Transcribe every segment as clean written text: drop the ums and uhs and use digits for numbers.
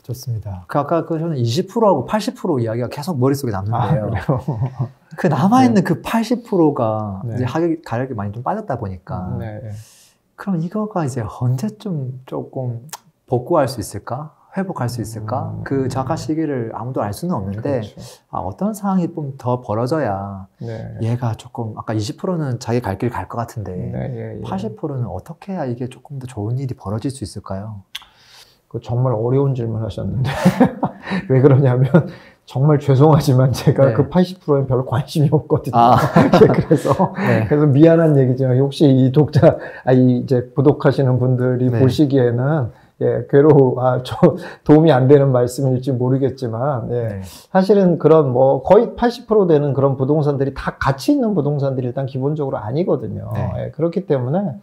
좋습니다. 아까 저는 20%하고 80% 이야기가 계속 머릿속에 남는데요. 그 남아있는 그 80%가 이제 가격이 많이 좀 빠졌다 보니까. 그럼 이거가 이제 언제쯤 조금 복구할 수 있을까? 회복할 수 있을까? 그 정확한 시기를 아무도 알 수는 없는데, 어떤 상황이 좀 더 벌어져야 얘가 조금, 아까 20%는 자기 갈 길 갈 것 같은데, 80%는 어떻게 해야 이게 조금 더 좋은 일이 벌어질 수 있을까요? 정말 어려운 질문 하셨는데, 왜 그러냐면, 정말 죄송하지만 제가 그 80%엔 별로 관심이 없거든요. 그래서 미안한 얘기지만, 혹시 이 이제 구독하시는 분들이 보시기에는 도움이 안 되는 말씀일지 모르겠지만, 사실은 그런 거의 80% 되는 그런 부동산들이 다 가치 있는 부동산들이 일단 기본적으로 아니거든요. 그렇기 때문에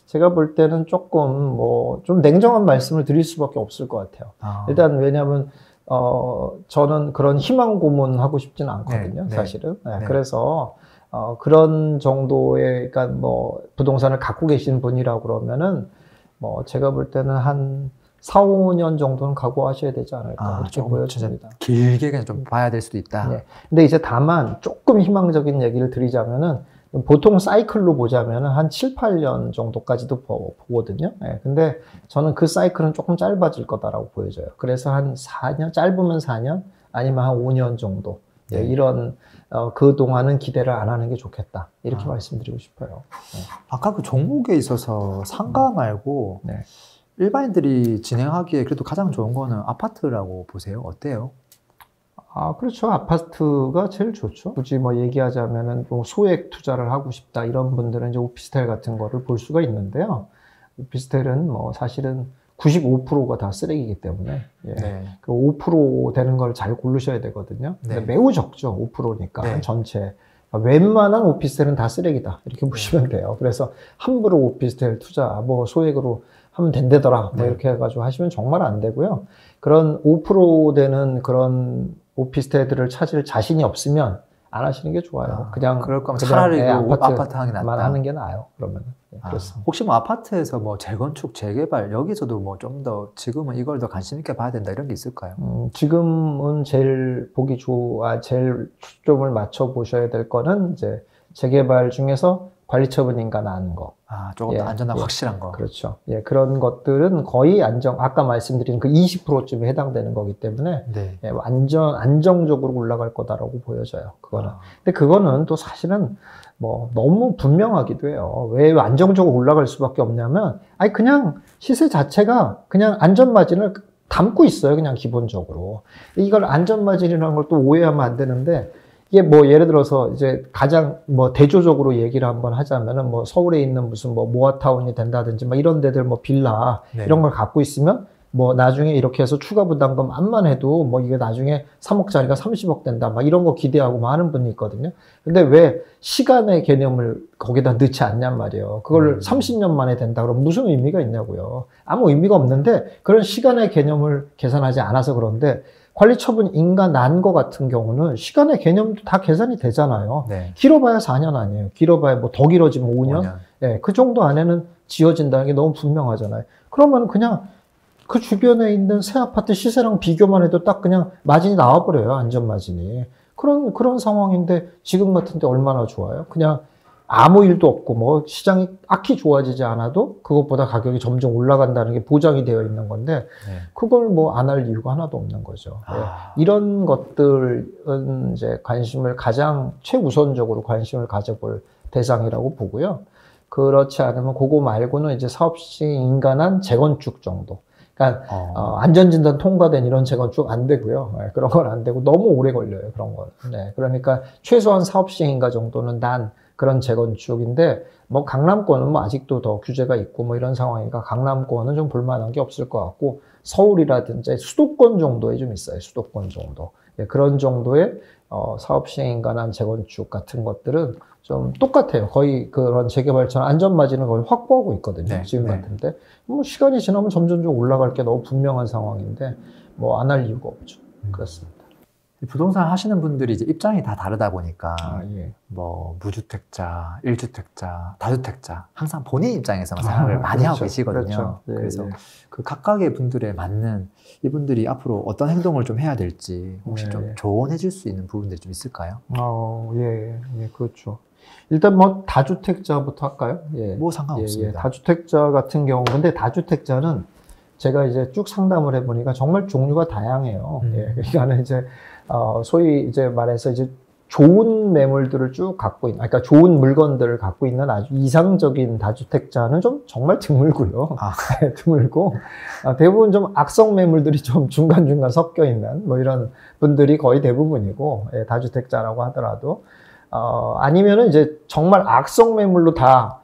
제가 볼 때는 조금 좀 냉정한 말씀을 드릴 수밖에 없을 것 같아요. 일단 왜냐하면 저는 그런 희망 고문 하고 싶지는 않거든요, 사실은. 그래서 그런 정도의, 그러니까 부동산을 갖고 계신 분이라고 그러면은 제가 볼 때는 한 4, 5년 정도는 각오하셔야 되지 않을까, 그렇게 보여집니다. 길게 그냥 좀 봐야 될 수도 있다. 근데 이제 다만 조금 희망적인 얘기를 드리자면은, 보통 사이클로 보자면은 한 7, 8년 정도까지도 보거든요. 근데 저는 그 사이클은 조금 짧아질 거다라고 보여져요. 그래서 한 4년, 짧으면 4년, 아니면 한 5년 정도. 이런, 그동안은 기대를 안 하는 게 좋겠다. 이렇게 말씀드리고 싶어요. 아까 그 종목에 있어서 상가 말고, 일반인들이 진행하기에 그래도 가장 좋은 거는 아파트라고 보세요. 어때요? 그렇죠. 아파트가 제일 좋죠. 굳이 얘기하자면은 소액 투자를 하고 싶다, 이런 분들은 이제 오피스텔 같은 거를 볼 수가 있는데요. 오피스텔은 사실은 95%가 다 쓰레기이기 때문에, 그 5% 되는 걸 잘 고르셔야 되거든요. 매우 적죠. 5%니까, 전체. 웬만한 오피스텔은 다 쓰레기다, 이렇게 보시면 돼요. 그래서 함부로 오피스텔 투자, 소액으로 하면 된다더라, 이렇게 해가지고 하시면 정말 안 되고요. 그런 5% 되는 그런 오피스텔들을 찾을 자신이 없으면 안 하시는 게 좋아요. 그냥 그럴 거면 차라리 아파트 하는 게 낫다. 하는 게 나아요. 그러면. 그렇습니다. 혹시 아파트에서 재건축, 재개발, 여기서도 좀 더 지금은 이걸 더 관심 있게 봐야 된다, 이런 게 있을까요? 지금은 제일 제일 초점을 맞춰 보셔야 될 거는 이제 재개발 중에서 관리처분인가 나는 거. 조금 더 안전하고 확실한 거. 그렇죠. 그런 것들은 거의 아까 말씀드린 그 20%쯤에 해당되는 거기 때문에, 안정적으로 올라갈 거다라고 보여져요. 그거는. 근데 그거는 또 사실은 너무 분명하기도 해요. 왜 안정적으로 올라갈 수밖에 없냐면, 그냥 시세 자체가 그냥 안전마진을 담고 있어요. 그냥 기본적으로. 이걸 안전마진이라는 걸 또 오해하면 안 되는데, 이게 예를 들어서 이제 가장 대조적으로 얘기를 한번 하자면은 서울에 있는 무슨 모아타운이 된다든지 이런 데들 빌라 이런 걸 갖고 있으면 나중에 이렇게 해서 추가 부담금 암만 해도 이게 나중에 3억짜리가 30억 된다 이런 거 기대하고 많은 분이 있거든요. 근데 왜 시간의 개념을 거기다 넣지 않냔 말이에요. 그걸 30년 만에 된다 그러면 무슨 의미가 있냐고요. 아무 의미가 없는데, 그런 시간의 개념을 계산하지 않아서 그런데, 관리처분 인가 난 거 같은 경우는 시간의 개념도 다 계산이 되잖아요. 길어봐야 4년 아니에요. 길어봐야 더 길어지면 5년? 그 정도 안에는 지어진다는 게 너무 분명하잖아요. 그러면 그냥 그 주변에 있는 새 아파트 시세랑 비교만 해도 딱 그냥 마진이 나와버려요. 안전마진이. 그런 상황인데 지금 같은데 얼마나 좋아요? 그냥 아무 일도 없고 시장이 딱히 좋아지지 않아도 그것보다 가격이 점점 올라간다는 게 보장이 되어 있는 건데, 그걸 안 할 이유가 하나도 없는 거죠. 이런 것들은 이제 가장 최우선적으로 관심을 가져볼 대상이라고 보고요. 그렇지 않으면 그거 말고는 이제 사업시 인가난 재건축 정도. 그러니까 안전진단 통과된 이런 재건축 안 되고요. 그런 건 안 되고 너무 오래 걸려요. 그런 건. 그러니까 최소한 사업시행인가 정도는 난 그런 재건축인데, 강남권은 아직도 더 규제가 있고 이런 상황이니까 강남권은 좀 볼만한 게 없을 것 같고, 서울이라든지 수도권 정도에 좀 있어요. 수도권 정도. 그런 정도의 사업시행인가난 재건축 같은 것들은 좀 똑같아요. 거의 그런 재개발처럼 안전마진을 거의 확보하고 있거든요. 지금 같은데. 시간이 지나면 점점 좀 올라갈 게 너무 분명한 상황인데, 안 할 이유가 없죠. 그렇습니다. 부동산 하시는 분들이 이제 입장이 다 다르다 보니까 예. 뭐 무주택자, 1주택자, 다주택자 항상 본인 입장에서만 생각을 많이 하고 계시거든요. 그렇죠. 예, 그래서 그 각각의 분들에 맞는 이분들이 앞으로 어떤 행동을 좀 해야 될지 혹시 좀 조언해 줄 수 있는 부분들이 좀 있을까요? 예, 그렇죠. 일단 뭐 다주택자부터 할까요? 예. 뭐 상관없습니다. 다주택자 같은 경우, 근데 다주택자는 제가 이제 쭉 상담을 해보니까 정말 종류가 다양해요. 그러니까는 이제 소위 이제 말해서 이제 좋은 매물들을 쭉 갖고 있는, 그러니까 좋은 물건들을 갖고 있는 아주 이상적인 다주택자는 좀 정말 드물고요. 드물고 대부분 좀 악성 매물들이 좀 중간중간 섞여 있는 뭐 이런 분들이 거의 대부분이고, 다주택자라고 하더라도 아니면은 이제 정말 악성 매물로 다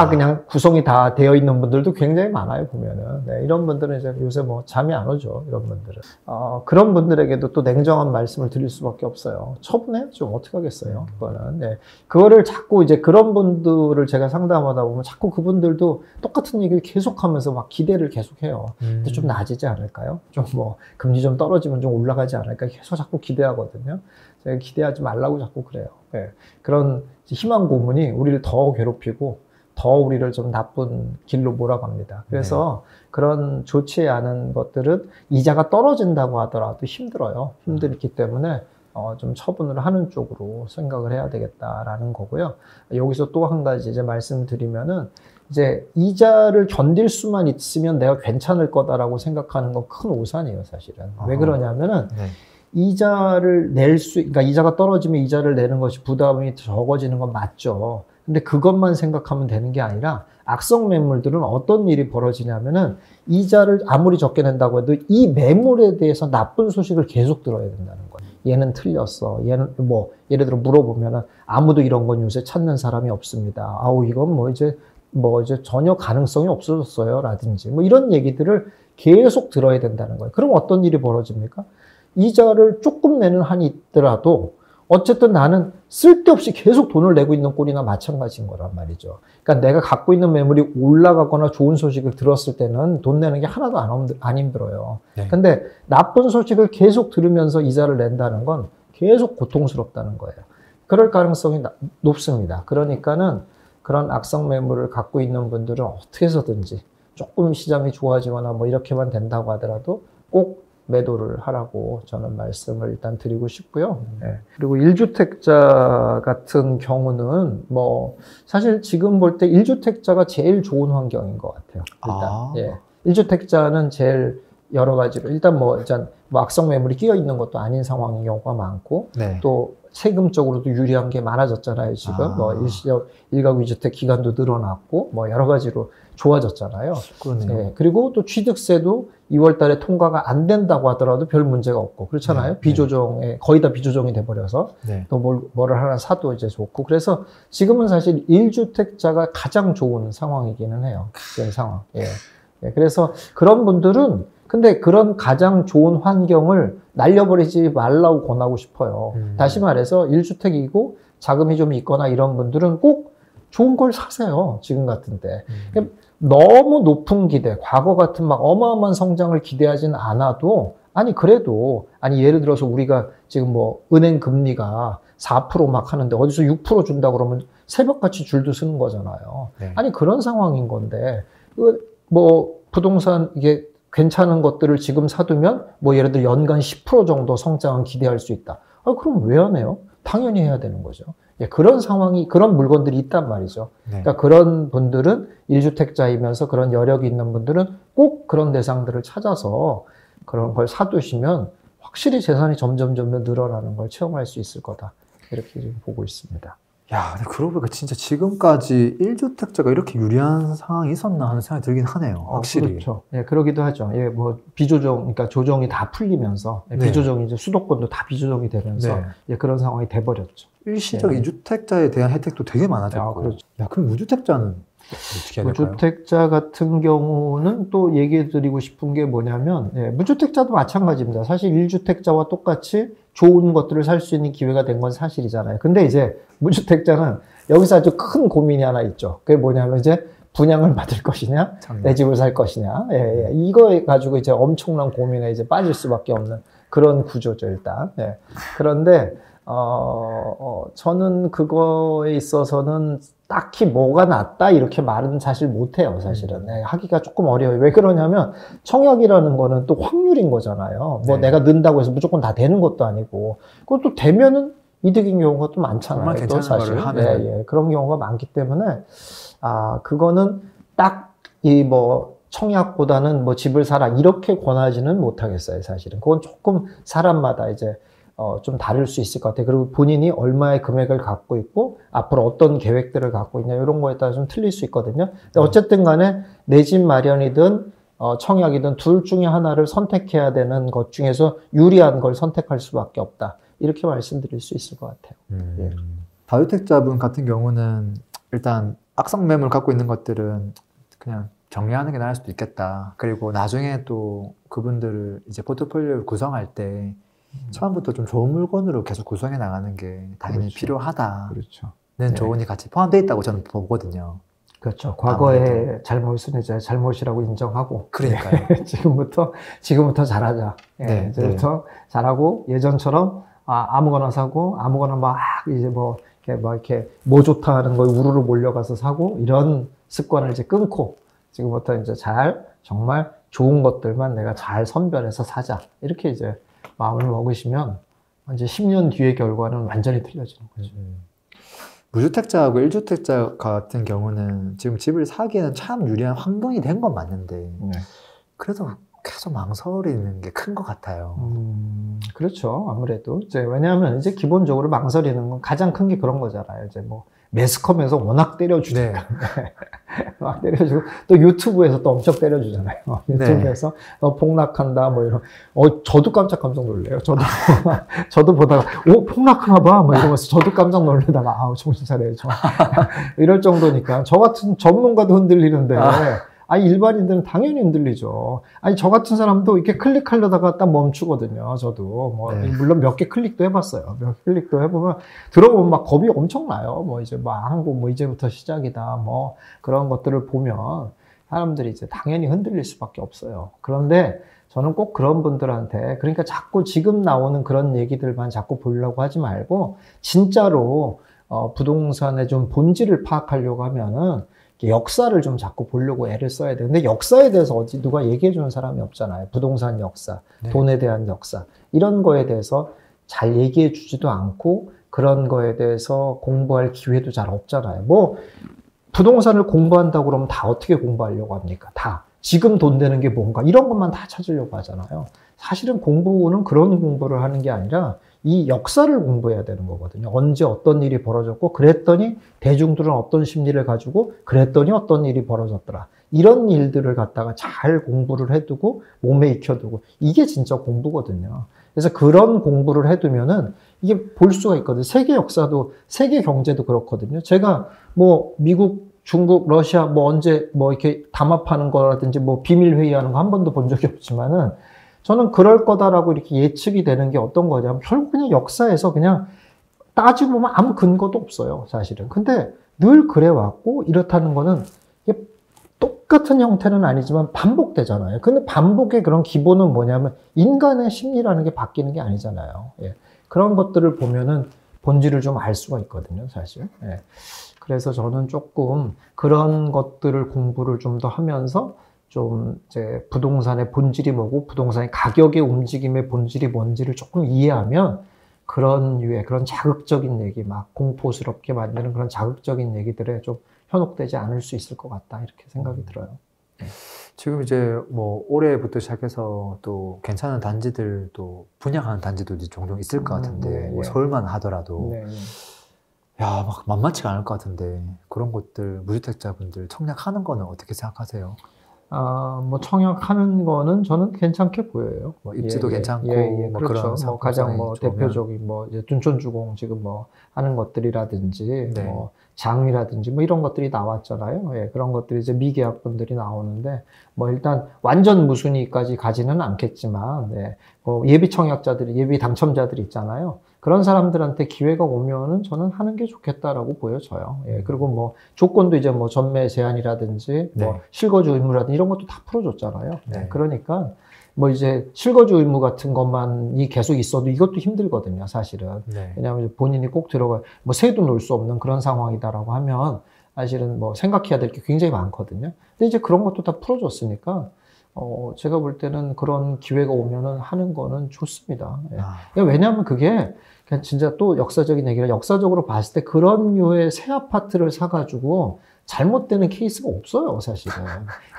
그냥 구성이 다 되어 있는 분들도 굉장히 많아요, 보면은. 이런 분들은 이제 요새 뭐 잠이 안 오죠, 이런 분들은. 그런 분들에게도 또 냉정한 말씀을 드릴 수밖에 없어요. 처분해야죠. 어떻게 하겠어요, 그거는. 그거를 자꾸 이제 그런 분들을 제가 상담하다 보면 자꾸 그분들도 똑같은 얘기를 계속 하면서 막 기대를 계속 해요. 근데 좀 나아지지 않을까요? 좀 뭐, 금리 좀 떨어지면 좀 올라가지 않을까? 계속 자꾸 기대하거든요. 제가 기대하지 말라고 자꾸 그래요. 그런 희망 고문이 우리를 더 괴롭히고, 더 우리를 좀 나쁜 길로 몰아갑니다. 그래서 그런 좋지 않은 것들은 이자가 떨어진다고 하더라도 힘들어요. 힘들기 때문에 좀 처분을 하는 쪽으로 생각을 해야 되겠다라는 거고요. 여기서 또 한 가지 이제 말씀드리면은, 이제 이자를 견딜 수만 있으면 내가 괜찮을 거다라고 생각하는 건 큰 오산이에요, 사실은. 왜 그러냐면은 이자를 그러니까 이자가 떨어지면 이자를 내는 것이 부담이 적어지는 건 맞죠. 근데 그것만 생각하면 되는 게 아니라 악성 매물들은 어떤 일이 벌어지냐면은 이자를 아무리 적게 낸다고 해도 이 매물에 대해서 나쁜 소식을 계속 들어야 된다는 거예요. 얘는 틀렸어. 얘는 뭐 예를 들어 물어보면은 아무도 이런 건 요새 찾는 사람이 없습니다. 아우 이건 뭐 이제 전혀 가능성이 없어졌어요. 라든지 뭐 이런 얘기들을 계속 들어야 된다는 거예요. 그럼 어떤 일이 벌어집니까? 이자를 조금 내는 한이 있더라도 어쨌든 나는 쓸데없이 계속 돈을 내고 있는 꼴이나 마찬가지인 거란 말이죠. 그러니까 내가 갖고 있는 매물이 올라가거나 좋은 소식을 들었을 때는 돈 내는 게 하나도 안 힘들어요. 근데 나쁜 소식을 계속 들으면서 이자를 낸다는 건 계속 고통스럽다는 거예요. 그럴 가능성이 높습니다. 그러니까는 그런 악성 매물을 갖고 있는 분들은 어떻게 해서든지 조금 시장이 좋아지거나 뭐 이렇게만 된다고 하더라도 꼭 매도를 하라고 저는 말씀을 일단 드리고 싶고요. 그리고 1주택자 같은 경우는 뭐 사실 지금 볼 때 1주택자가 제일 좋은 환경인 것 같아요. 일단 1주택자는 제일 여러 가지로 일단 뭐 악성 매물이 끼어 있는 것도 아닌 상황인 경우가 많고 또 세금적으로도 유리한 게 많아졌잖아요. 지금 뭐 일가구 2주택 기간도 늘어났고 뭐 여러 가지로 좋아졌잖아요. 그리고 또 취득세도 2월 달에 통과가 안 된다고 하더라도 별 문제가 없고 그렇잖아요. 비조정에 거의 다 비조정이 돼버려서 또 뭐를 하나 사도 이제 좋고 그래서 지금은 사실 1주택자가 가장 좋은 상황이기는 해요. 지금 상황. 그래서 그런 분들은 근데 그런 가장 좋은 환경을 날려버리지 말라고 권하고 싶어요. 다시 말해서 1주택이고 자금이 좀 있거나 이런 분들은 꼭 좋은 걸 사세요. 지금 같은 때. 너무 높은 기대, 과거 같은 막 어마어마한 성장을 기대하진 않아도 그래도 예를 들어서 우리가 지금 뭐 은행 금리가 4% 막 하는데 어디서 6% 준다 그러면 새벽같이 줄도 서는 거잖아요. 그런 상황인 건데 뭐 부동산 이게 괜찮은 것들을 지금 사두면 뭐 예를 들어 연간 10% 정도 성장은 기대할 수 있다. 그럼 왜 안 해요? 당연히 해야 되는 거죠. 그런 상황이, 그런 물건들이 있단 말이죠. 그러니까 그런 분들은 1주택자이면서 그런 여력이 있는 분들은 꼭 그런 대상들을 찾아서 그런 걸 사두시면 확실히 재산이 점점 늘어나는 걸 체험할 수 있을 거다. 이렇게 좀 보고 있습니다. 야, 근데 그러고 보니까 진짜 지금까지 1주택자가 이렇게 유리한 상황이 있었나 하는 생각이 들긴 하네요. 확실히. 그렇죠. 그러기도 하죠. 뭐 그러니까 조정이 다 풀리면서 비조정이 이제 수도권도 다 비조정이 되면서 그런 상황이 돼버렸죠. 일시적 2주택자에 대한 혜택도 되게 많아졌고. 그렇죠. 야, 그럼 무주택자는 어떻게 해야 될까요? 무주택자 같은 경우는 또 얘기해 드리고 싶은 게 뭐냐면 무주택자도 마찬가지입니다. 사실 1주택자와 똑같이 좋은 것들을 살 수 있는 기회가 된 건 사실이잖아요. 근데 이제 무주택자는 여기서 아주 큰 고민이 하나 있죠. 그게 뭐냐면 이제 분양을 받을 것이냐, 내 집을 살 것이냐, 이거 가지고 이제 엄청난 고민에 이제 빠질 수밖에 없는 그런 구조죠, 일단. 그런데, 저는 그거에 있어서는 딱히 뭐가 낫다 이렇게 말은 사실 못해요, 사실은. 하기가 조금 어려워요. 왜 그러냐면 청약이라는 거는 또 확률인 거잖아요. 뭐 내가 넣는다고 해서 무조건 다 되는 것도 아니고, 그것도 되면은 이득인 경우가 또 많잖아요. 정말 또 사실. 그런 경우가 많기 때문에 그거는 딱 뭐 청약보다는 뭐 집을 사라 이렇게 권하지는 못하겠어요, 사실은. 그건 조금 사람마다 이제 좀 다를 수 있을 것 같아요. 그리고 본인이 얼마의 금액을 갖고 있고 앞으로 어떤 계획들을 갖고 있냐 이런 거에 따라 좀 틀릴 수 있거든요. 근데 어쨌든 간에 내 집 마련이든 청약이든 둘 중에 하나를 선택해야 되는 것 중에서 유리한 걸 선택할 수밖에 없다. 이렇게 말씀드릴 수 있을 것 같아요. 다주택자분 같은 경우는 일단 악성 매물 갖고 있는 것들은 그냥 정리하는 게 나을 수도 있겠다. 그리고 나중에 또 그분들을 이제 포트폴리오를 구성할 때 처음부터 좀 좋은 물건으로 계속 구성해 나가는 게 당연히 필요하다. 는 조언이 같이 포함되어 있다고 저는 보거든요. 그렇죠. 과거의 잘못은 이제 잘못이라고 인정하고. 그러니까요. 지금부터 잘하자. 이제부터 잘하고 예전처럼 아무거나 사고 아무거나 막 이제 이렇게 뭐 좋다 하는 거에 우르르 몰려가서 사고 이런 습관을 이제 끊고 지금부터 이제 정말 좋은 것들만 내가 잘 선별해서 사자. 이렇게 이제 마음을 먹으시면 이제 10년 뒤의 결과는 완전히 틀려지는 거죠. 무주택자하고 1주택자 같은 경우는 지금 집을 사기에는 참 유리한 환경이 된 건 맞는데 그래도 계속 망설이는 게 큰 것 같아요. 그렇죠. 아무래도 이제 왜냐하면 이제 기본적으로 망설이는 건 가장 큰 게 그런 거잖아요. 이제 뭐 매스컴에서 워낙 때려주니까 막 때려주고 또 유튜브에서 또 엄청 때려주잖아요. 유튜브에서 폭락한다 뭐 이런. 저도 깜짝 놀래요. 저도 보다가 폭락하나 봐 뭐 이러면서 저도 깜짝 놀래다가 정신 차려야죠. 이럴 정도니까 저 같은 전문가도 흔들리는데. 일반인들은 당연히 흔들리죠. 저 같은 사람도 이렇게 클릭하려다가 딱 멈추거든요. 저도. 물론 몇 개 클릭도 해봤어요. 몇 개 클릭도 해보면, 들어보면 막 겁이 엄청 나요. 이제 한국 이제부터 시작이다. 그런 것들을 보면 사람들이 이제 당연히 흔들릴 수밖에 없어요. 그런데 저는 꼭 그런 분들한테, 그러니까 자꾸 지금 나오는 그런 얘기들만 자꾸 보려고 하지 말고, 진짜로, 부동산의 좀 본질을 파악하려고 하면은, 역사를 좀 자꾸 보려고 애를 써야 돼요. 근데 역사에 대해서 누가 얘기해 주는 사람이 없잖아요. 부동산 역사, 돈에 대한 역사. 이런 거에 대해서 잘 얘기해 주지도 않고 그런 거에 대해서 공부할 기회도 잘 없잖아요. 부동산을 공부한다고 그러면 다 어떻게 공부하려고 합니까? 다. 지금 돈 되는 게 뭔가 이런 것만 다 찾으려고 하잖아요. 사실은 공부는 그런 공부를 하는 게 아니라 이 역사를 공부해야 되는 거거든요. 언제 어떤 일이 벌어졌고 그랬더니 대중들은 어떤 심리를 가지고 그랬더니 어떤 일이 벌어졌더라. 이런 일들을 갖다가 잘 공부를 해두고 몸에 익혀두고 이게 진짜 공부거든요. 그래서 그런 공부를 해두면은 이게 볼 수가 있거든요. 세계 역사도 세계 경제도 그렇거든요. 제가 미국, 중국, 러시아 언제 이렇게 담합하는 거라든지 비밀 회의하는 거 한 번도 본 적이 없지만은 저는 그럴 거다라고 이렇게 예측이 되는 게 어떤 거냐면 결국 그냥 역사에서 그냥 따지고 보면 아무 근거도 없어요, 사실은. 근데 늘 그래 왔고 이렇다는 거는 이게 똑같은 형태는 아니지만 반복되잖아요. 근데 반복의 그런 기본은 뭐냐면 인간의 심리라는 게 바뀌는 게 아니잖아요. 그런 것들을 보면은 본질을 좀 알 수가 있거든요, 사실. 그래서 저는 조금 그런 것들을 공부를 좀 더 하면서 좀 이제 부동산의 본질이 뭐고 부동산의 가격의 움직임의 본질이 뭔지를 조금 이해하면 그런 자극적인 얘기, 막 공포스럽게 만드는 그런 자극적인 얘기들에 좀 현혹되지 않을 수 있을 것 같다 이렇게 생각이 들어요. 지금 이제 올해부터 시작해서 또 괜찮은 단지들도 분양하는 단지도 이제 종종 있을 것 같은데 서울만 하더라도 야, 막 만만치가 않을 것 같은데 그런 것들 무주택자분들 청약하는 거는 어떻게 생각하세요? 청약하는 거는 저는 괜찮게 보여요. 입지도 괜찮고, 그렇죠. 그런 가장 대표적인 이제 둔촌주공 지금 하는 것들이라든지, 장위라든지 이런 것들이 나왔잖아요. 그런 것들이 이제 미계약분들이 나오는데, 일단 완전 무순위까지 가지는 않겠지만, 예비 청약자들이, 예비 당첨자들이 있잖아요. 그런 사람들한테 기회가 오면은 저는 하는 게 좋겠다라고 보여져요. 예, 그리고 뭐 조건도 이제 뭐 전매 제한이라든지 뭐 네. 실거주 의무라든지 이런 것도 다 풀어줬잖아요. 네. 그러니까 뭐 이제 실거주 의무 같은 것만이 계속 있어도 이것도 힘들거든요, 사실은. 네. 왜냐하면 본인이 꼭 들어가, 뭐 새도 놓을 수 없는 그런 상황이다라고 하면 사실은 뭐 생각해야 될 게 굉장히 많거든요. 근데 이제 그런 것도 다 풀어줬으니까, 제가 볼 때는 그런 기회가 오면은 하는 거는 좋습니다. 예. 왜냐하면 그게 그냥 진짜 또 역사적인 얘기라, 역사적으로 봤을 때 그런 류의 새 아파트를 사가지고 잘못되는 케이스가 없어요, 사실은.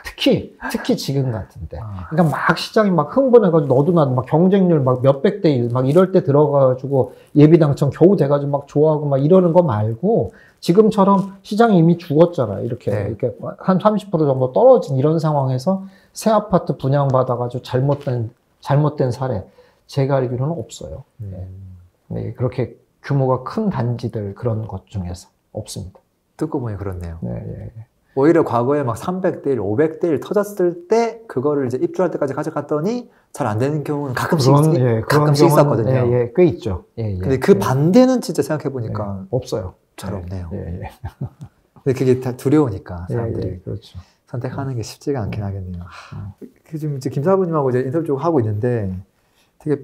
특히 지금 같은데. 그러니까 막 시장이 막 흥분해가지고 너도 나도 막 경쟁률 막 몇백 대 1 막 이럴 때 들어가가지고 예비 당첨 겨우 돼가지고 막 좋아하고 막 이러는 거 말고 지금처럼 시장이 이미 죽었잖아요. 이렇게 한 30% 정도 떨어진 이런 상황에서 새 아파트 분양받아가지고 잘못된 사례 제가 알기로는 없어요. 네, 그렇게 규모가 큰 단지들 그런 것 중에서 없습니다. 듣고 보니 그렇네요. 네. 오히려 과거에 막 300대 1, 500대 1 터졌을 때 그거를 이제 입주할 때까지 가져갔더니 잘 안 되는 경우는 가끔씩 있었거든요. 예, 꽤 있죠. 근데 그 반대는 진짜 생각해 보니까 없어요. 잘 없네요. 근데 그게 다 두려우니까 사람들이 그렇죠. 선택하는 게 쉽지가 않긴 하겠네요. 지금 이제 김사부님하고 이제 인터뷰 쭉 하고 있는데 되게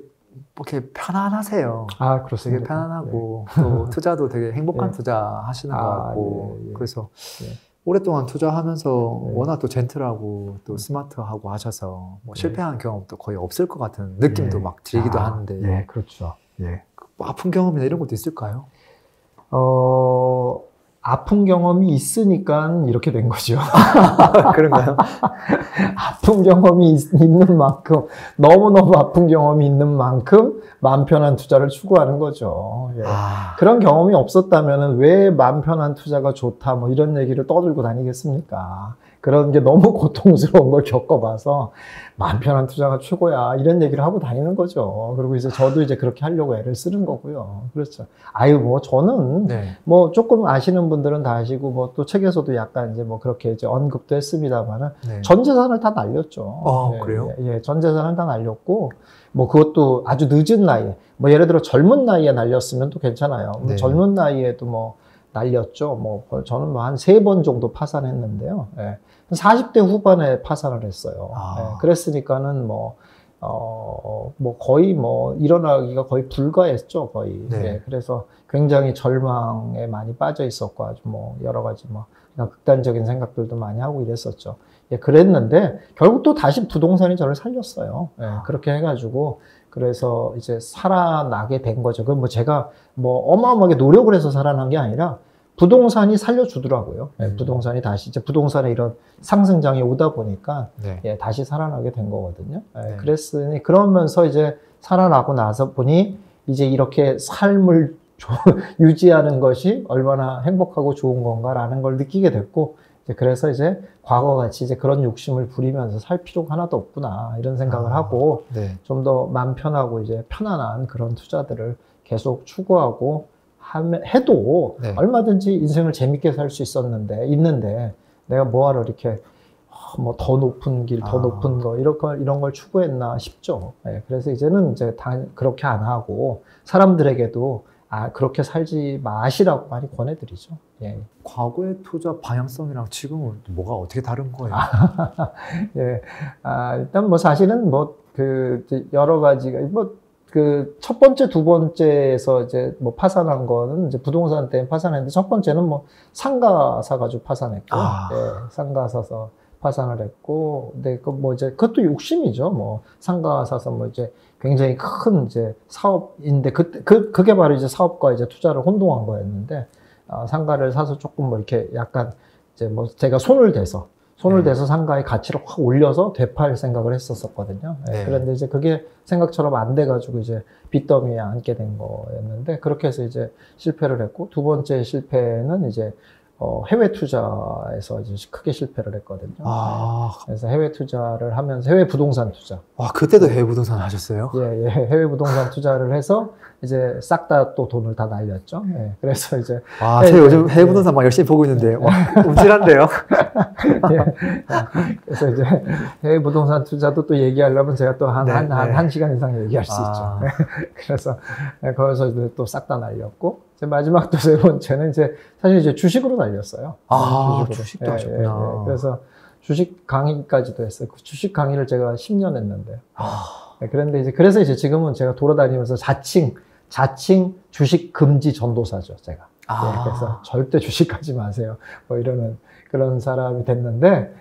이렇게 편안하세요. 그렇습니다. 되게 편안하고 또 투자도 되게 행복한 투자 하시는 것 같고 그래서 오랫동안 투자하면서 워낙 또 젠틀하고 또 스마트하고 하셔서 뭐 실패한 경험도 거의 없을 것 같은 느낌도 막 들기도 하는데. 그렇죠. 뭐 아픈 경험이나 이런 것도 있을까요? 아픈 경험이 있으니까 이렇게 된 거죠. 그런가요? 아픈 경험이 있는 만큼, 너무너무 아픈 경험이 있는 만큼 마음 편한 투자를 추구하는 거죠. 그런 경험이 없었다면 왜 마음 편한 투자가 좋다 뭐 이런 얘기를 떠들고 다니겠습니까? 그런 게 너무 고통스러운 걸 겪어봐서 마음 편한 투자가 최고야 이런 얘기를 하고 다니는 거죠. 그리고 이제 저도 이제 그렇게 하려고 애를 쓰는 거고요. 그렇죠. 뭐 저는 뭐 조금 아시는 분들은 다 아시고 뭐 또 책에서도 약간 이제 뭐 그렇게 이제 언급도 했습니다만은 전 재산을 다 날렸죠. 그래요? 전 재산을 다 날렸고 뭐 그것도 아주 늦은 나이에 뭐 예를 들어 젊은 나이에 날렸으면 또 괜찮아요. 젊은 나이에도 뭐 날렸죠. 뭐 저는 뭐 한 3번 정도 파산했는데요. 40대 후반에 파산을 했어요. 그랬으니까는 뭐 거의 뭐 일어나기가 거의 불가했죠, 거의. 그래서 굉장히 절망에 많이 빠져 있었고 아주 뭐 여러 가지 뭐 그냥 극단적인 생각들도 많이 하고 이랬었죠. 그랬는데 결국 또 다시 부동산이 저를 살렸어요. 그렇게 해가지고 그래서 이제 살아나게 된 거죠. 그 뭐 제가 뭐 어마어마하게 노력을 해서 살아난 게 아니라 부동산이 살려주더라고요. 부동산이 다시 이제 부동산의 이런 상승장이 오다 보니까 다시 살아나게 된 거거든요. 그랬으니 그러면서 이제 살아나고 나서 보니 이제 이렇게 삶을 유지하는 것이 얼마나 행복하고 좋은 건가라는 걸 느끼게 됐고 그래서 이제 과거같이 이제 그런 욕심을 부리면서 살 필요가 하나도 없구나 이런 생각을 하고 좀 더 마음 편하고 이제 편안한 그런 투자들을 계속 추구하고 해도 얼마든지 인생을 재밌게 살 수 있는데 내가 뭐하러 이렇게 뭐 더 높은 길, 더 높은 거 이런 걸 추구했나 싶죠. 그래서 이제는 이제 그렇게 안 하고 사람들에게도 그렇게 살지 마시라고 많이 권해드리죠. 과거의 투자 방향성이랑 지금은 뭐가 어떻게 다른 거예요? 일단 뭐 사실은 뭐 여러 가지가 첫 번째, 두 번째에서 이제 뭐 파산한 거는 이제 부동산 때문에 파산했는데 첫 번째는 뭐 상가 사가지고 파산했고, 상가 사서 파산을 했고, 근데 뭐 이제 그것도 욕심이죠. 뭐 상가 사서 뭐 이제 굉장히 큰 이제 사업인데 그게 바로 이제 사업과 이제 투자를 혼동한 거였는데 상가를 사서 조금 뭐 이렇게 약간 이제 뭐 제가 손을 대서 상가의 가치를 확 올려서 되팔 생각을 했었거든요. 그런데 이제 그게 생각처럼 안 돼가지고 이제 빚더미에 앉게 된 거였는데 그렇게 해서 이제 실패를 했고 두 번째 실패는 이제 해외 투자에서 이제 크게 실패를 했거든요. 그래서 해외 투자를 하면서 해외 부동산 투자. 그때도 해외 부동산 하셨어요? 예, 해외 부동산 투자를 해서 이제 싹 다 또 돈을 다 날렸죠. 예, 그래서 이제. 제가 요즘 해외 부동산 막 열심히 보고 있는데, 움찔한데요? 그래서 이제 해외 부동산 투자도 또 얘기하려면 제가 또 한 시간 이상 얘기할 수 있죠. 그래서 거기서 이제 또 싹 다 날렸고, 마지막 또 세 번째는 이제 사실 이제 주식으로 날렸어요. 주식도 하셨구나. 그래서 주식 강의까지도 했어요. 그 주식 강의를 제가 10년 했는데. 그런데 이제 그래서 이제 지금은 제가 돌아다니면서 자칭 주식 금지 전도사죠, 제가. 그래서 절대 주식하지 마세요. 뭐 이러는 그런 사람이 됐는데,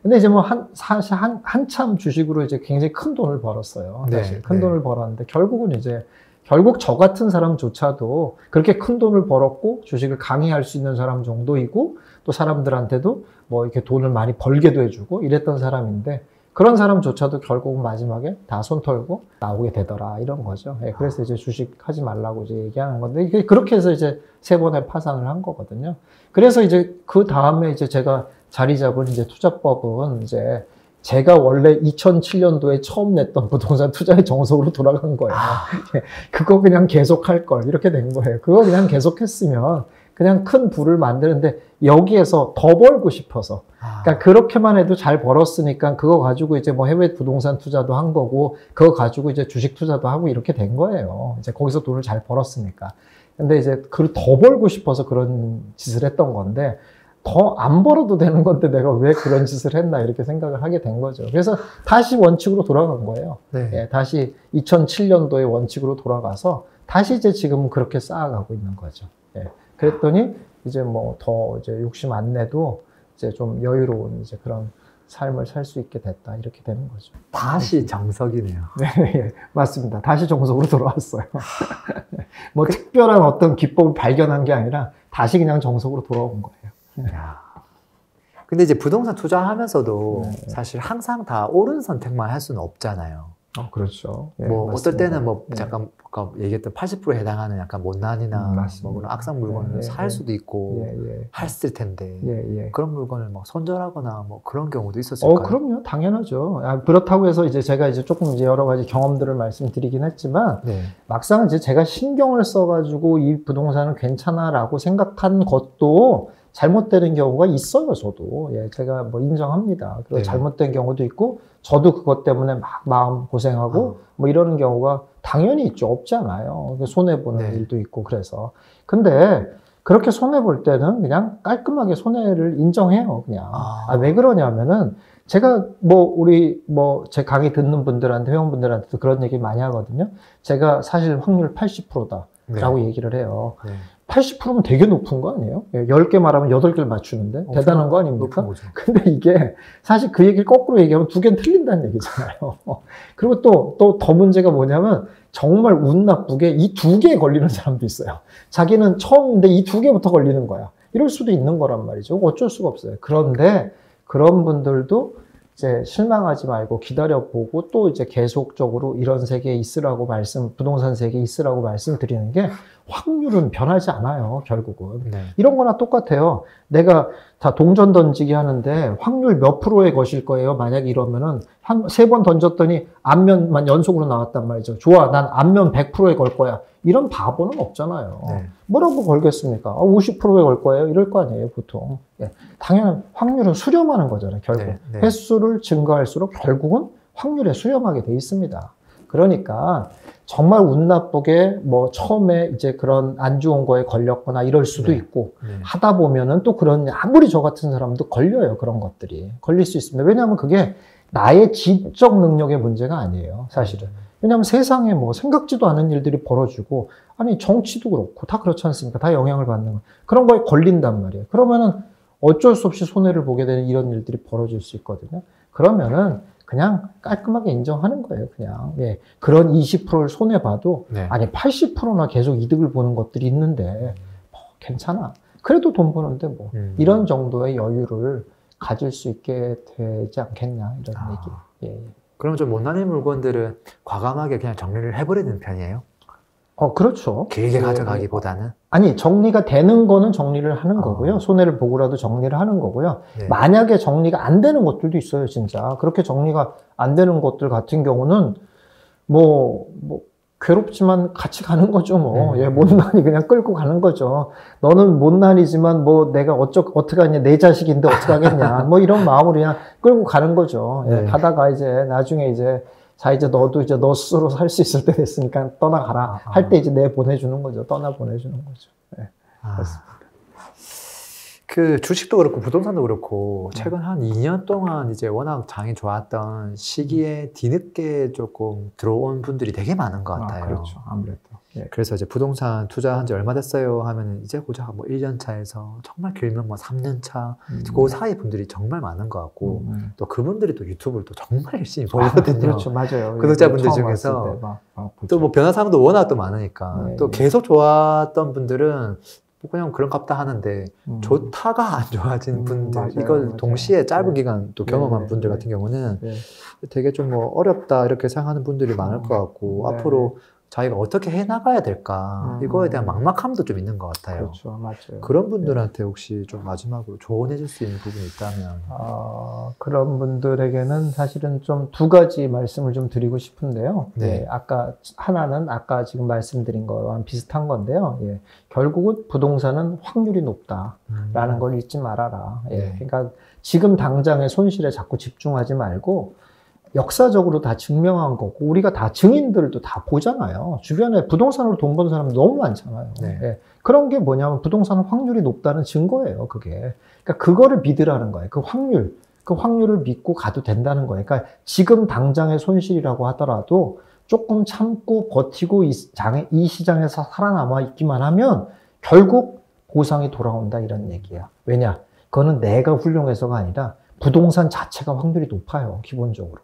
근데 이제 뭐 사실 한참 주식으로 이제 굉장히 큰 돈을 벌었어요. 사실 큰 돈을 벌었는데 결국 저 같은 사람조차도 그렇게 큰 돈을 벌었고 주식을 강의할 수 있는 사람 정도이고 또 사람들한테도 뭐 이렇게 돈을 많이 벌게도 해주고 이랬던 사람인데 그런 사람조차도 결국은 마지막에 다 손 털고 나오게 되더라 이런 거죠. 그래서 이제 주식 하지 말라고 이제 얘기하는 건데 그렇게 해서 이제 3번의 파산을 한 거거든요. 그래서 이제 그 다음에 이제 제가 자리 잡은 이제 투자법은 이제 제가 원래 2007년도에 처음 냈던 부동산 투자의 정석으로 돌아간 거예요. 그거 그냥 계속할 걸 이렇게 된 거예요. 그거 그냥 계속했으면 그냥 큰 부를 만드는데 여기에서 더 벌고 싶어서 그러니까 그렇게만 해도 잘 벌었으니까 그거 가지고 이제 뭐 해외 부동산 투자도 한 거고 그거 가지고 이제 주식 투자도 하고 이렇게 된 거예요. 이제 거기서 돈을 잘 벌었으니까. 근데 이제 그 더 벌고 싶어서 그런 짓을 했던 건데 더 안 벌어도 되는 건데 내가 왜 그런 짓을 했나 이렇게 생각을 하게 된 거죠. 그래서 다시 원칙으로 돌아간 거예요. 다시 2007년도의 원칙으로 돌아가서 다시 이제 지금은 그렇게 쌓아가고 있는 거죠. 그랬더니 이제 뭐 더 이제 욕심 안 내도 이제 좀 여유로운 이제 그런 삶을 살 수 있게 됐다 이렇게 되는 거죠. 다시 정석이네요. 네, 맞습니다. 다시 정석으로 돌아왔어요. 뭐 특별한 어떤 기법을 발견한 게 아니라 다시 그냥 정석으로 돌아온 거예요. 근데 이제 부동산 투자하면서도 사실 항상 다 옳은 선택만 할 수는 없잖아요. 그렇죠. 뭐 어떨 때는 뭐 잠깐 얘기했던 80%에 해당하는 약간 못난이나 뭐 그런 악성 물건을 살 수도 있고 했을 텐데 그런 물건을 막 손절하거나 뭐 그런 경우도 있었을까요? 그럼요. 당연하죠. 그렇다고 해서 이제 제가 이제 조금 이제 여러 가지 경험들을 말씀드리긴 했지만 막상 이제 제가 신경을 써가지고 이 부동산은 괜찮아라고 생각한 것도 잘못되는 경우가 있어요, 저도. 제가 뭐 인정합니다. 그리고 잘못된 경우도 있고, 저도 그것 때문에 막 마음 고생하고, 뭐 이러는 경우가 당연히 있죠. 없잖아요. 손해보는 일도 있고, 그래서. 근데, 그렇게 손해볼 때는 그냥 깔끔하게 손해를 인정해요, 그냥. 왜 그러냐면은, 제가 제 강의 듣는 분들한테, 회원분들한테도 그런 얘기 많이 하거든요. 제가 사실 확률 80%다라고 얘기를 해요. 80%면 되게 높은 거 아니에요? 10개 말하면 8개를 맞추는데 대단한 거 아닙니까? 근데 이게 사실 그 얘기를 거꾸로 얘기하면 2개는 틀린다는 얘기잖아요. 그리고 또 더 문제가 뭐냐면 정말 운 나쁘게 이 2개에 걸리는 사람도 있어요. 자기는 처음인데 이 2개부터 걸리는 거야. 이럴 수도 있는 거란 말이죠. 어쩔 수가 없어요. 그런데 그런 분들도 이제 실망하지 말고 기다려보고 또 이제 계속적으로 이런 세계에 있으라고 부동산 세계에 있으라고 말씀드리는 게 확률은 변하지 않아요, 결국은. 이런 거나 똑같아요. 내가 다 동전 던지기 하는데 확률 몇 프로에 거실 거예요? 만약에 이러면은 한 3번 던졌더니 앞면만 연속으로 나왔단 말이죠. 좋아, 난 앞면 100%에 걸 거야. 이런 바보는 없잖아요. 뭐라고 걸겠습니까? 50%에 걸 거예요? 이럴 거 아니에요, 보통. 당연히 확률은 수렴하는 거잖아요, 결국. 횟수를 증가할수록 결국은 확률에 수렴하게 돼 있습니다. 그러니까 정말 운 나쁘게 뭐 처음에 이제 그런 안 좋은 거에 걸렸거나 이럴 수도 있고 하다 보면은 또 그런 아무리 저 같은 사람도 걸려요. 그런 것들이 걸릴 수 있습니다. 왜냐하면 그게 나의 지적 능력의 문제가 아니에요, 사실은. 왜냐하면 세상에 뭐 생각지도 않은 일들이 벌어지고 아니 정치도 그렇고 다 그렇지 않습니까? 다 영향을 받는 거. 그런 거에 걸린단 말이에요. 그러면은 어쩔 수 없이 손해를 보게 되는 이런 일들이 벌어질 수 있거든요. 그러면은 그냥 깔끔하게 인정하는 거예요, 그냥. 그런 20%를 손해봐도, 아니, 80%나 계속 이득을 보는 것들이 있는데, 뭐, 괜찮아. 그래도 돈 버는데, 뭐, 이런 정도의 여유를 가질 수 있게 되지 않겠냐, 이런 얘기. 그럼 좀 못난이 물건들은 과감하게 그냥 정리를 해버리는 편이에요? 그렇죠. 길게 가져가기보다는? 아니, 정리가 되는 거는 정리를 하는 거고요. 손해를 보고라도 정리를 하는 거고요. 네. 만약에 정리가 안 되는 것들도 있어요, 진짜. 그렇게 정리가 안 되는 것들 같은 경우는 괴롭지만 같이 가는 거죠, 못난이 그냥 끌고 가는 거죠. 너는 못난이지만 내가 어떻게 하냐, 내 자식인데 어떻게 하겠냐. 이런 마음으로 그냥 끌고 가는 거죠. 네. 가다가 이제 나중에 이제 너도 이제 너 스스로 살 수 있을 때 됐으니까 떠나가라. 할 때 이제 보내주는 거죠. 떠나 보내주는 거죠. 네. 그렇습니다. 그 주식도 그렇고 부동산도 그렇고 최근 한 2년 동안 이제 워낙 장이 좋았던 시기에 뒤늦게 조금 들어온 분들이 되게 많은 것 같아요. 그렇죠. 아무래도. 예. 그래서 이제 부동산 투자한 지 얼마 됐어요 하면 이제 고작 1년 차에서 정말 길면 3년 차, 그 사이 분들이 정말 많은 것 같고 또 그분들이 또 유튜브를 또 정말 열심히 보거든요. 그렇죠, 맞아요. 구독자분들 중에서 또 변화사항도 워낙 또 많으니까 또 계속 좋았던 분들은 그냥 그런 값다 하는데 좋다가 안 좋아진 분들, 이걸 동시에 짧은 기간 또 경험한 분들 같은 경우는 되게 좀 어렵다 이렇게 생각하는 분들이 많을 것 같고 앞으로 자기가 어떻게 해나가야 될까 이거에 대한 막막함도 좀 있는 것 같아요. 그렇죠, 맞아요. 그런 분들한테 혹시 좀 마지막으로 조언해 줄 수 있는 부분이 있다면? 그런 분들에게는 사실은 좀 두 가지 말씀을 좀 드리고 싶은데요. 네. 하나는 아까 지금 말씀드린 거랑 비슷한 건데요. 결국은 부동산은 확률이 높다라는 걸 잊지 말아라. 그러니까 지금 당장의 손실에 자꾸 집중하지 말고 역사적으로 다 증명한 거고 우리가 다 증인들도 다 보잖아요. 주변에 부동산으로 돈 버는 사람 너무 많잖아요. 그런 게 뭐냐면 부동산은 확률이 높다는 증거예요. 그게. 그러니까 그거를 믿으라는 거예요. 그 확률을 믿고 가도 된다는 거예요. 그러니까 지금 당장의 손실이라고 하더라도 조금 참고 버티고 이 시장에서 살아남아 있기만 하면 결국 보상이 돌아온다 이런 얘기야. 왜냐? 그거는 내가 훌륭해서가 아니라 부동산 자체가 확률이 높아요. 기본적으로.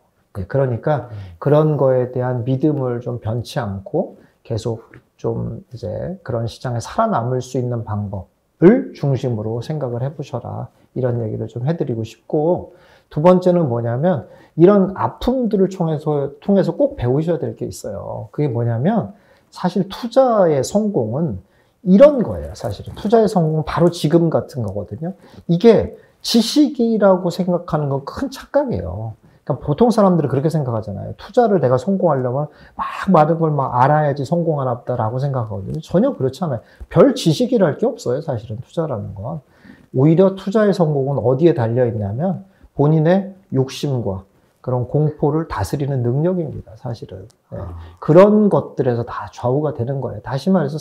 그러니까 그런 거에 대한 믿음을 좀 변치 않고 계속 좀 이제 그런 시장에 살아남을 수 있는 방법을 중심으로 생각을 해보셔라. 이런 얘기를 좀 해드리고 싶고, 두 번째는 뭐냐면 이런 아픔들을 통해서 꼭 배우셔야 될 게 있어요. 그게 뭐냐면 사실 투자의 성공은 이런 거예요. 사실은 투자의 성공은 바로 지금 같은 거거든요. 이게 지식이라고 생각하는 건 큰 착각이에요. 그러니까 보통 사람들은 그렇게 생각하잖아요. 투자를 내가 성공하려면 많은 걸 알아야지 성공하나 보다라고 생각하거든요. 전혀 그렇지 않아요. 별 지식이랄 게 없어요. 사실은 투자라는 건. 오히려 투자의 성공은 어디에 달려있냐면 본인의 욕심과 그런 공포를 다스리는 능력입니다. 사실은. 그런 것들에서 다 좌우가 되는 거예요. 다시 말해서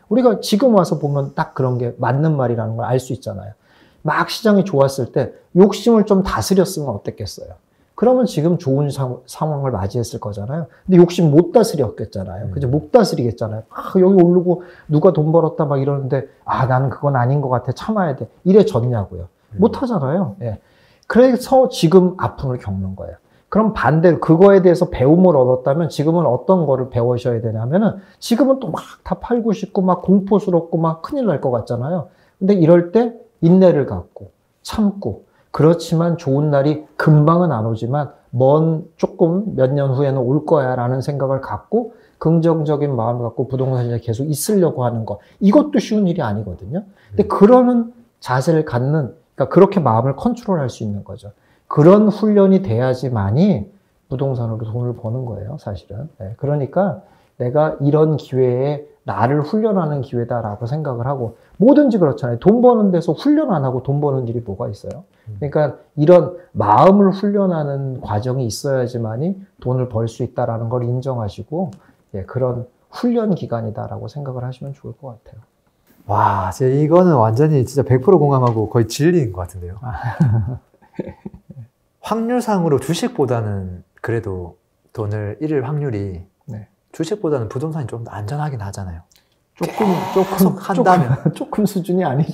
우리가 지금 와서 보면 딱 그런 게 맞는 말이라는 걸 알 수 있잖아요. 막 시장이 좋았을 때 욕심을 좀 다스렸으면 어땠겠어요? 그러면 지금 좋은 상황을 맞이했을 거잖아요. 근데 욕심 못 다스렸겠잖아요. 그죠? 못 다스리겠잖아요. 여기 오르고 누가 돈 벌었다 막 이러는데 나는 그건 아닌 것 같아. 참아야 돼. 이래졌냐고요. 못 하잖아요. 그래서 지금 아픔을 겪는 거예요. 그럼 반대로 그거에 대해서 배움을 얻었다면 지금은 어떤 거를 배우셔야 되냐면은 지금은 또 막 다 팔고 싶고 막 공포스럽고 막 큰일 날 것 같잖아요. 근데 이럴 때 인내를 갖고 참고, 그렇지만 좋은 날이 금방은 안 오지만 조금 몇 년 후에는 올 거야 라는 생각을 갖고 긍정적인 마음을 갖고 부동산에 계속 있으려고 하는 거, 이것도 쉬운 일이 아니거든요. 근데 그러는 자세를 갖는, 그러니까 그렇게 마음을 컨트롤할 수 있는 거죠. 그런 훈련이 돼야지만이 부동산으로 돈을 버는 거예요, 사실은. 그러니까 내가 이런 기회에 나를 훈련하는 기회다라고 생각을 하고, 뭐든지 그렇잖아요. 돈 버는 데서 훈련 안 하고 돈 버는 일이 뭐가 있어요? 그러니까 이런 마음을 훈련하는 과정이 있어야지만이 돈을 벌 수 있다라는 걸 인정하시고, 그런 훈련 기간이다라고 생각을 하시면 좋을 것 같아요. 와, 이거는 완전히 진짜 100% 공감하고 거의 진리인 것 같은데요. 확률상으로 주식보다는 그래도 돈을 잃을 확률이 주식보다는 부동산이 좀 더 안전하긴 하잖아요. 조금 한다면 조금 수준이 아니죠.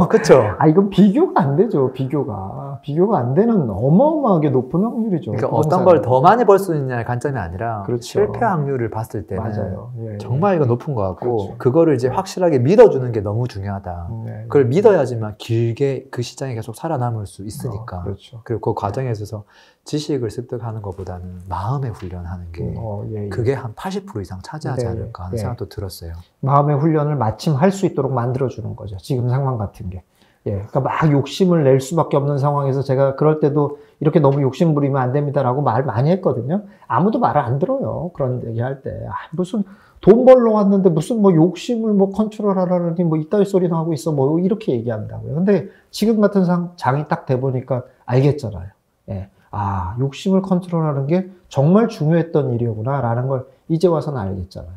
그쵸. 이건 비교가 안 되죠. 비교가 안 되는 어마어마하게 높은 확률이죠. 그러니까 어떤 걸 더 많이 벌 수 있냐의 관점이 아니라 실패 확률을 봤을 때는 맞아요. 정말 이거 높은 것 같고, 그거를 이제 확실하게 믿어주는 게 너무 중요하다. 그걸 믿어야지만 길게 그 시장에 계속 살아남을 수 있으니까. 그리고 그 과정에 있어서 지식을 습득하는 것보다는 마음의 훈련하는 게 그게 한 80% 이상 차지하지 네, 않을까 하는 생각도 들었어요. 마음의 훈련을 마침 할 수 있도록 만들어주는 거죠. 지금 상황 같은 게. 그러니까 막 욕심을 낼 수밖에 없는 상황에서 제가 그럴 때도 이렇게 너무 욕심 부리면 안 됩니다라고 말 많이 했거든요. 아무도 말을 안 들어요. 그런 얘기 할 때. 무슨 돈 벌러 왔는데 무슨 뭐 욕심을 뭐 컨트롤하라니 뭐 이따위 소리나 하고 있어. 뭐 이렇게 얘기한다고요. 근데 지금 같은 장이 딱 돼 보니까 알겠잖아요. 욕심을 컨트롤하는 게 정말 중요했던 일이구나라는 걸 이제 와서는 알겠잖아요.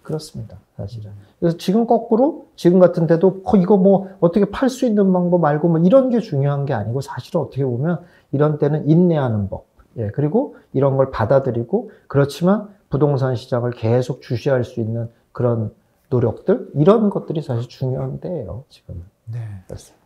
그렇습니다. 사실은. 그래서 지금 거꾸로 지금 같은 데도 이거 뭐 어떻게 팔 수 있는 방법 말고 뭐 이런 게 중요한 게 아니고 사실은 어떻게 보면 이런 때는 인내하는 법. 그리고 이런 걸 받아들이고 그렇지만 부동산 시장을 계속 주시할 수 있는 그런 노력들 이런 것들이 사실 중요한 때예요. 지금은. 네. 그렇습니다.